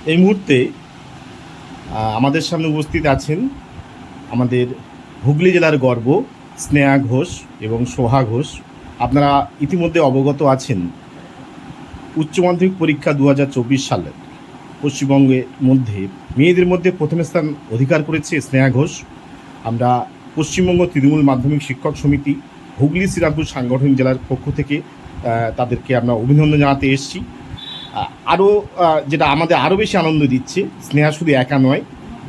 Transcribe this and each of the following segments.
এই মুহূর্তে আমাদের সামনে উপস্থিত আছেন আমাদের হুগলি জেলার গর্ব স্নেহা ঘোষ এবং সোহা ঘোষ। আপনারা ইতিমধ্যে অবগত আছেন উচ্চ মাধ্যমিক পরীক্ষা 2024 সালের পশ্চিমবঙ্গের মধ্যে মেয়েদের মধ্যে প্রথম স্থান অধিকার করেছে স্নেহা ঘোষ। আমরা পশ্চিমবঙ্গ তৃণমূল মাধ্যমিক শিক্ষক সমিতি হুগলি শ্রীরামপুর সাংগঠনিক জেলার পক্ষ থেকে তাদেরকে আমরা অভিনন্দন জানাতে এসেছি। আরও যেটা আমাদের আরও বেশি আনন্দ দিচ্ছে, স্নেহা শুধু একা নয়,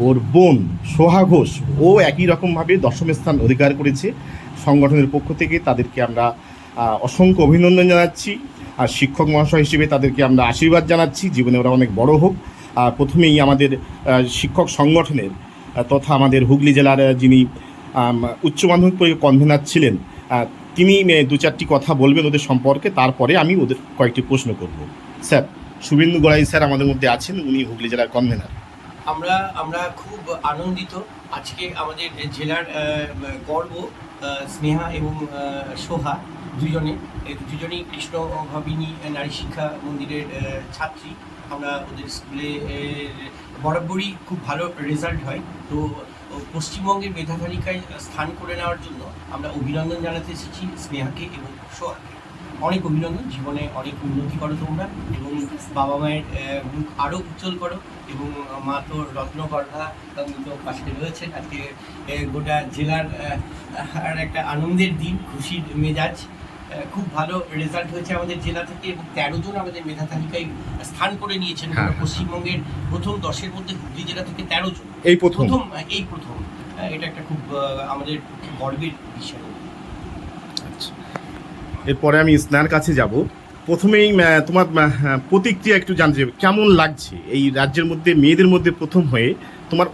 ওর বোন সোহা ঘোষ ও একই রকমভাবে দশম স্থান অধিকার করেছে। সংগঠনের পক্ষ থেকে তাদেরকে আমরা অসংখ্য অভিনন্দন জানাচ্ছি, আর শিক্ষক মহাশয় হিসেবে তাদেরকে আমরা আশীর্বাদ জানাচ্ছি, জীবনে ওরা অনেক বড় হোক। প্রথমেই আমাদের শিক্ষক সংগঠনের তথা আমাদের হুগলি জেলার যিনি উচ্চ মাধ্যমিক পরীক্ষা কনভেনার ছিলেন, তিনি দু চারটি কথা বলবেন ওদের সম্পর্কে, তারপরে আমি ওদের কয়েকটি প্রশ্ন করব। স্যার, শুভেন্দু গড়াই স্যার আমাদের মধ্যে আছেন, উনি হুগলি জেলার কনভেনার। আমরা খুব আনন্দিত। আজকে আমাদের জেলার গর্ব স্নেহা এবং সোহা দুজনেই কৃষ্ণ ভাবিনী নারী শিক্ষা মন্দিরের ছাত্রী। আমরা ওদের স্কুলে বরাবরই খুব ভালো রেজাল্ট হয়, তো পশ্চিমবঙ্গের মেধা তালিকায় স্থান করে নেওয়ার জন্য আমরা অভিনন্দন জানাতে এসেছি স্নেহাকে এবং সোহাকে। অনেক অভিনন্দন, জীবনে অনেক উন্নতি করো তোমরা এবং বাবা মায়ের মুখ আরও উজ্জ্বল করো। এবং মা তো রত্নগর্ভা, উনি তো পাশে রয়েছেন। আজকে গোটা জেলার আর একটা আনন্দের দিন, খুশির মেজাজ। খুব ভালো রেজাল্ট হয়েছে আমাদের জেলা থেকে এবং 13 জন আমাদের মেধা তালিকায় স্থান করে নিয়েছেন। পশ্চিমবঙ্গের প্রথম 10-এর মধ্যে হুগলি জেলা থেকে 13 জন এই প্রথম। এটা একটা খুব আমাদের গর্বের বিষয়। এরপরে আমি স্নেহার কাছে যাব। প্রথমেই তোমার প্রতিক্রিয়া একটু জানতে চাই, কেমন লাগছে এই রাজ্যের মধ্যে মেয়েদের মধ্যে প্রথম হয়ে? তোমার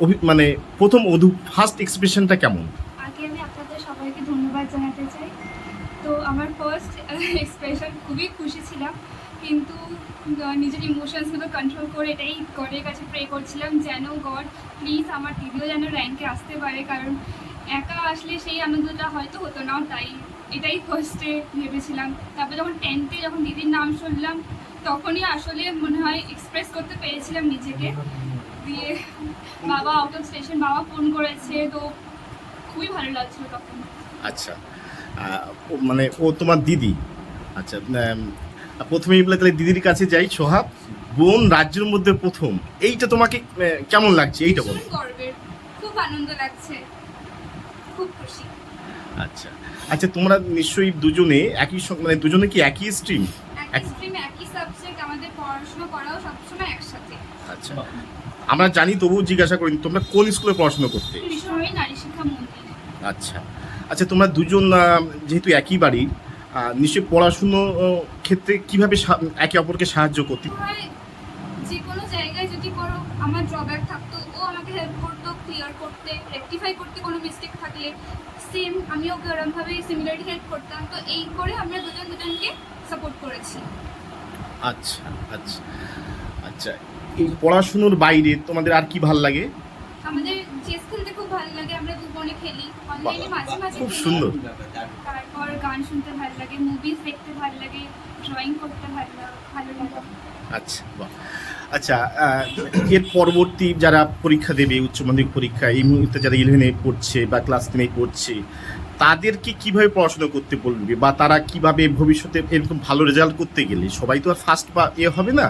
প্রথম ফার্স্ট এক্সপ্রেশনটা কেমন? আগে আমি আপনাদের সবাইকে ধন্যবাদ জানাতে চাই। তো আমার ফার্স্ট এক্সপ্রেশন খুবই খুশি ছিলাম, কিন্তু নিজের ইমোশনসগুলো কন্ট্রোল করে এটাই গডের কাছে প্রে করছিলাম যেন গড প্লিজ আমার দিদিও যেন র্যাঙ্কে আসতে পারে, কারণ একা আসলে সেই আনন্দটা হয়তো হতো না, তাই এটাই ফার্স্টে ভেবেছিলাম। তারপর যখন 10th-এ যখন দিদির নাম শুনলাম তখনই আসলে মনে হয় এক্সপ্রেস করতে পেরেছিলাম নিজেকে। দিয়ে বাবা আউট অফ স্টেশন, বাবা ফোন করেছে, তো খুবই ভালো লাগছিল তখন। আচ্ছা, ও তোমার দিদি। আচ্ছা, প্রথমেই বলে তাহলে দিদির কাছে যাই। সোহা, বোন রাজ্যের মধ্যে প্রথম, এইটা তোমাকে কেমন লাগছে? এইটা বলো। গর্বের, খুব আনন্দ লাগছে, খুব খুশি। আচ্ছা আচ্ছা, তোমরা নিশ্চয়ই দুজনে একই দুজনে কি একই স্ট্রিম? একই স্ট্রিম, একই সাবজেক্ট, আমাদের পড়াশোনা করাও সবসময় একসাথে। আচ্ছা, আমরা জানি, তবুও জিজ্ঞাসা করি, তোমরা কোন স্কুলে পড়াশোনা করতে? বিশ্বভারতী নারী শিক্ষা মন্দির। আচ্ছা আচ্ছা, তোমরা দুজন যেহেতু একই বাড়ি, নিশ্চয়ই পড়াশুনো ক্ষেত্রে কিভাবে একে অপরকে সাহায্য করতে? যে কোনো জায়গায় যদি কোনো আমার ড্রব্যাক থাকতো, ও আমাকে হেল্প করতো ক্লিয়ার করতে, রেকটিফাই করতে কোনো মিস্টেক থাকলে। সেম আমিও ওকে ওরমভাবেই সিমিলারলি হেল্প করতাম। তো এই করে আমরা দুজনকে সাপোর্ট করেছি। আচ্ছা আচ্ছা আচ্ছা, এই পড়াশুনোর বাইরে তোমাদের আর কি ভালো লাগে? আমাদের চেস খেলতে খুব ভালো লাগে, আমরা দু বোনে খেলি, অনলাইনে মাঝে মাঝে খুব খেলি। সুন্দর। তারপর গান শুনতে ভালো লাগে, মুভিজ দেখতে ভালো লাগে, ড্রয়িং করতে ভালো লাগে। আচ্ছা বাহ। আচ্ছা, এর পরবর্তী যারা পরীক্ষা দেবে উচ্চ মাধ্যমিক পরীক্ষা, এই মুহূর্তে যারা 11-এ পড়ছে বা ক্লাস 10-এ পড়ছে, তাদেরকে কিভাবে পড়াশোনা করতে বলবে, বা তারা কিভাবে ভবিষ্যতে এরকম ভালো রেজাল্ট করতে গেলে, সবাই তো আর ফার্স্ট বা হবে না,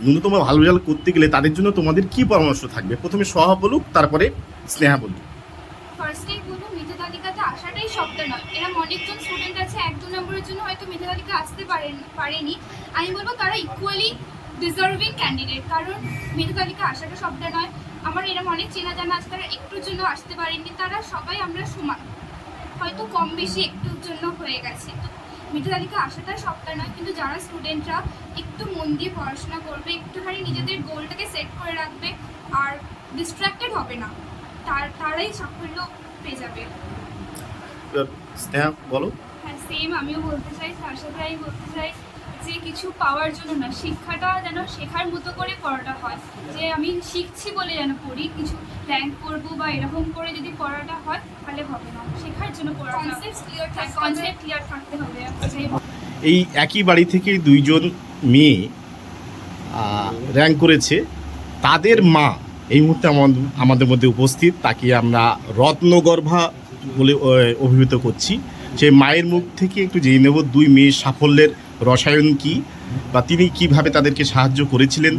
ন্যূনতম ভালো রেজাল্ট করতে গেলে তাদের জন্য তোমাদের কি পরামর্শ থাকবে? প্রথমে সোহা বলুক, তারপরে স্নেহা বলুক। ফার্স্টেই বলবো, মেধা তালিকাতে আসাটাই শব্দ নয়। এরকম অনেকজন স্টুডেন্ট আছে 1-2 নম্বরের জন্য হয়তো মেধা তালিকা আসতে পারেনি। আমি বলবো তারা ইকুয়ালি ডিজার্ভিং ক্যান্ডিডেট, কারণ মেধা তালিকা আসাটা শব্দ নয়। আমার এরকম অনেক চেনা জানা আছে তারা একটুর জন্য আসতে পারেনি, তারা সবাই আমরা সমান, হয়তো কম বেশি একটুর জন্য হয়ে গেছে। মেধা তালিকা আসাটা শব্দ নয়, কিন্তু যারা স্টুডেন্টরা একটু মন দিয়ে পড়াশোনা করবে, একটুখানি নিজেদের গোলটাকে সেট করে রাখবে আর ডিস্ট্র্যাক্টেড হবে না, তারাই সাফল্য পেয়ে যাবে। স্নেহা বলো। হ্যাঁ, সেম আমিও বলতে চাই, তার সাথে আমি বলতে চাই যে কিছু পাওয়ার জন্য না, শিক্ষাটা যেন শেখার মতো করে পড়াটা হয়, যে আমি শিখছি বলে যেন পড়ি, কিছু র্যাঙ্ক করবো বা এরকম করে যদি পড়াটা হয় তাহলে হবে না। শেখার জন্য পড়াটা, কনসেপ্ট ক্লিয়ার থাকতে হবে। এই একই বাড়ি থেকে দুইজন মেয়ে র্যাঙ্ক করেছে, তাদের মা এই মুহূর্তে আমাদের মধ্যে উপস্থিত, তাকে আমরা রত্নগর্ভা বলে অভিহিত করছি। সেই মায়ের মুখ থেকে একটু জেনে নেব দুই মেয়ের সাফল্যের রসায়ন কি, বা তিনি কিভাবে তাদেরকে সাহায্য করেছিলেন,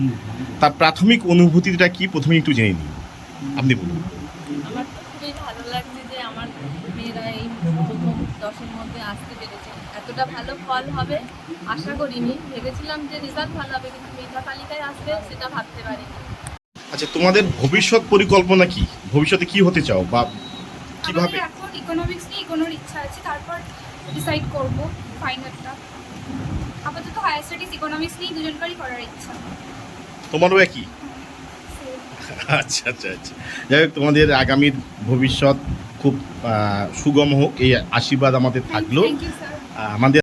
তার প্রাথমিক অনুভূতিটা কি, প্রথমে একটু জেনে নিই। আপনি বলুন। আমার তো খুবই ভালো লাগছে যে আমার মেয়েরা এই প্রথম 10-এর মধ্যে আসতে পেরেছে। এতটা ভালো ফল হবে আশা করিনি, ভেবেছিলাম যে রেজাল্ট ভালো হবে, কিন্তু মেধা তালিকায় আসবে সেটা ভাবতে পারিনি। আচ্ছা, তোমাদের ভবিষ্যৎ পরিকল্পনা কি? ভবিষ্যতে কি হতে চাও বা কিভাবে? আমাদের এখন ইকোনমিক্স নিয়ে এগোনোর ইচ্ছা আছে, তারপর ডিসাইড করব ফাইনালটা। আপাতত হায়ার স্টাডিজ ইকোনমিক্স নিয়ে দুজনকারই করার ইচ্ছা। তোমারও একই? আচ্ছা আচ্ছা আচ্ছা, যাই হোক, তোমাদের আগামীর ভবিষ্যৎ খুব সুগম হোক, এই আশীর্বাদ আমাদের থাকলো। Thank you sir. আমাদের